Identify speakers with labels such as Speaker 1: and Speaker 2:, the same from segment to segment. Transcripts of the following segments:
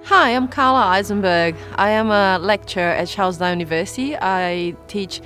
Speaker 1: Hi, I'm Carla Eisemberg. I am a lecturer at Charles Down University. I teach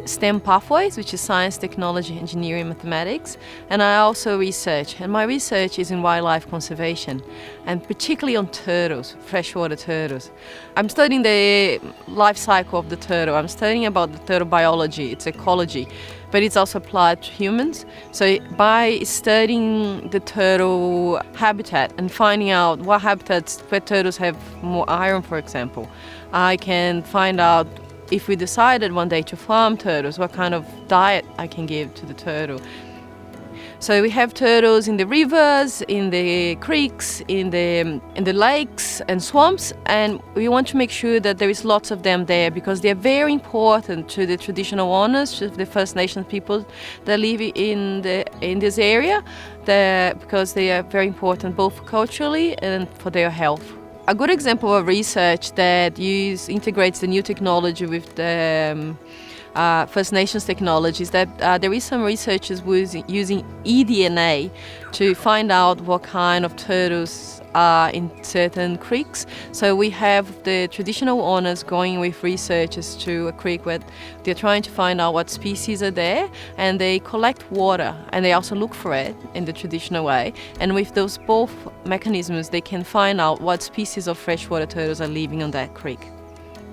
Speaker 1: STEM pathways, which is science, technology, engineering, mathematics, and I also research. And my research is in wildlife conservation, and particularly on turtles, freshwater turtles. I'm studying the life cycle of the turtle. I'm studying about the turtle biology, its ecology, but it's also applied to humans. So by studying the turtle habitat and finding out what habitats where turtles have more iron, for example, I can find out if we decided one day to farm turtles, what kind of diet I can give to the turtle. So we have turtles in the rivers, in the creeks, in the lakes and swamps, and we want to make sure that there is lots of them there because they are very important to the traditional owners, to the First Nations people that live in this area, because they are very important both culturally and for their health. A good example of research that integrates the new technology with the First Nations technology is that there is some researchers using eDNA to find out what kind of turtles are in certain creeks. So we have the traditional owners going with researchers to a creek where they're trying to find out what species are there, and they collect water and they also look for it in the traditional way. And with those both mechanisms, they can find out what species of freshwater turtles are living on that creek.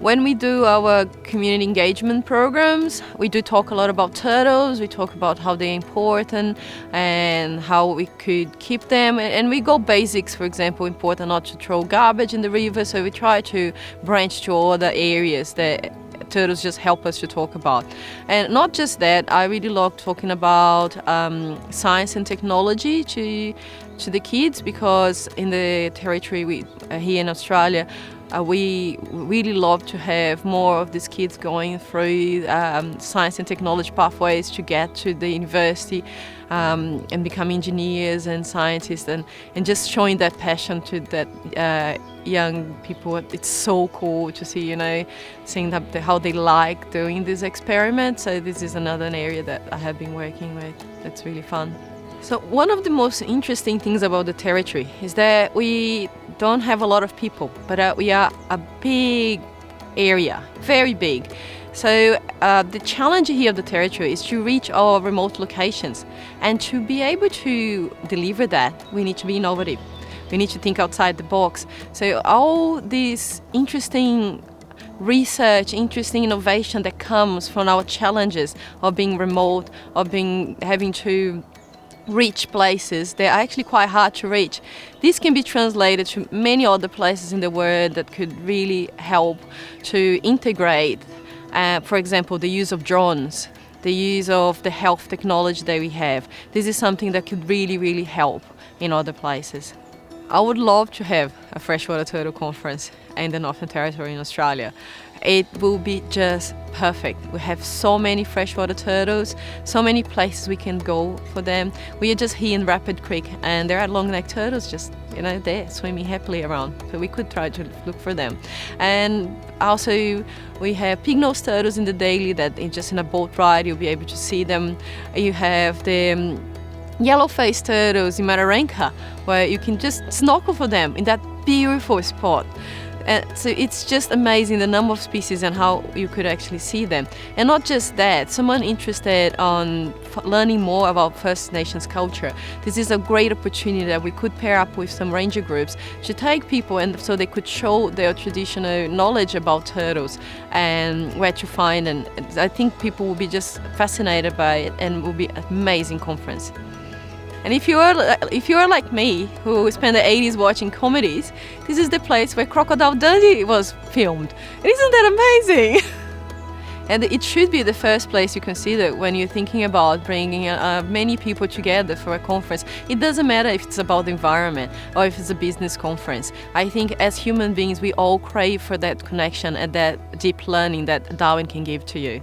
Speaker 1: When we do our community engagement programs, we do talk a lot about turtles. We talk about how they're important and how we could keep them. And we go basics, for example, important not to throw garbage in the river. So we try to branch to other areas that turtles just help us to talk about. And not just that, I really love talking about science and technology to the kids, because in the territory here in Australia, we really love to have more of these kids going through science and technology pathways to get to the university and become engineers and scientists, and just showing that passion to that young people. It's so cool to see, seeing how they like doing these experiments. So this is another area that I have been working with. That's really fun. So one of the most interesting things about the territory is that we don't have a lot of people, but we are a big area, very big. So the challenge here of the territory is to reach our remote locations, and to be able to deliver that, we need to be innovative. We need to think outside the box. So all this interesting research, interesting innovation that comes from our challenges of being remote, of having to reach places that are actually quite hard to reach. This can be translated to many other places in the world that could really help to integrate, for example, the use of drones, the use of the health technology that we have. This is something that could really, really help in other places. I would love to have a freshwater turtle conference in the Northern Territory in Australia. It will be just perfect. We have so many freshwater turtles, so many places we can go for them. We are just here in Rapid Creek, and there are long-necked turtles just, there swimming happily around. So we could try to look for them. And also we have pig-nosed turtles in the Daly that just in a boat ride you'll be able to see them. You have the yellow-faced turtles in Mataranka, where you can just snorkel for them in that beautiful spot. So it's just amazing the number of species and how you could actually see them. And not just that, someone interested on learning more about First Nations culture, this is a great opportunity that we could pair up with some ranger groups to take people, and so they could show their traditional knowledge about turtles and where to find. And I think people will be just fascinated by it, and it will be an amazing conference. And if you are like me, who spent the 80s watching comedies, this is the place where Crocodile Dundee was filmed. And isn't that amazing? And it should be the first place you consider when you're thinking about bringing many people together for a conference. It doesn't matter if it's about the environment or if it's a business conference. I think as human beings, we all crave for that connection and that deep learning that Darwin can give to you.